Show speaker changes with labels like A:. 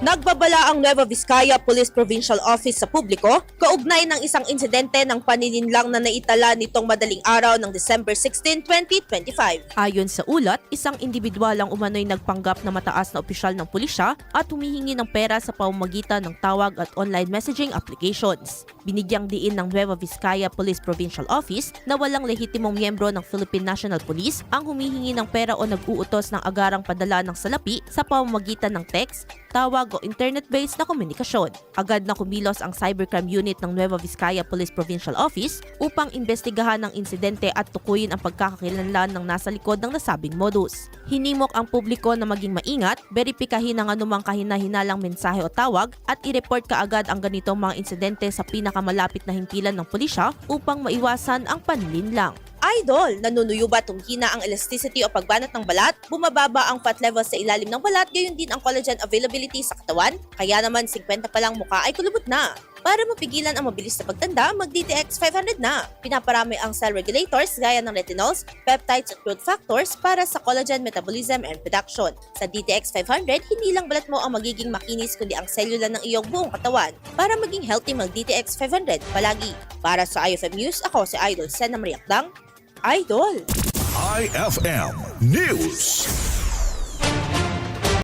A: Nagbabala ang Nueva Vizcaya Police Provincial Office sa publiko kaugnay ng isang insidente ng panininlang na naitala nitong madaling araw ng December 16, 2025.
B: Ayon sa ulat, isang individual ang umano'y nagpanggap na mataas na opisyal ng pulisya at humihingi ng pera sa pamamagitan ng tawag at online messaging applications. Binigyang diin ng Nueva Vizcaya Police Provincial Office na walang lehitimong miyembro ng Philippine National Police ang humihingi ng pera o nag-uutos ng agarang padala ng salapi sa pamamagitan ng text, tawag o internet-based na komunikasyon. Agad na kumilos ang Cybercrime Unit ng Nueva Vizcaya Police Provincial Office upang imbestigahan ang insidente at tukuyin ang pagkakakilanlan ng nasa likod ng nasabing modus. Hinimok ang publiko na maging maingat, beripikahin ang anumang kahina-hinalang mensahe o tawag at i-report kaagad ang ganitong mga insidente sa pinakamalapit na himpilan ng pulisya upang maiwasan ang panlinlang.
A: Idol, nanunuyo ba tunghina ang elasticity o pagbanat ng balat? Bumababa ang fat levels sa ilalim ng balat, gayon din ang collagen availability sa katawan? Kaya naman 50 pa lang mukha ay kulubot na. Para mapigilan ang mabilis na pagtanda, mag-DTX 500 na. Pinaparami ang cell regulators gaya ng retinols, peptides at growth factors para sa collagen metabolism and production. Sa DTX 500, hindi lang balat mo ang magiging makinis kundi ang selula ng iyong buong katawan. Para maging healthy, mag-DTX 500 palagi. Para sa IFM News, ako si Idol Sena Mariakdang. Idol!
C: IFM News.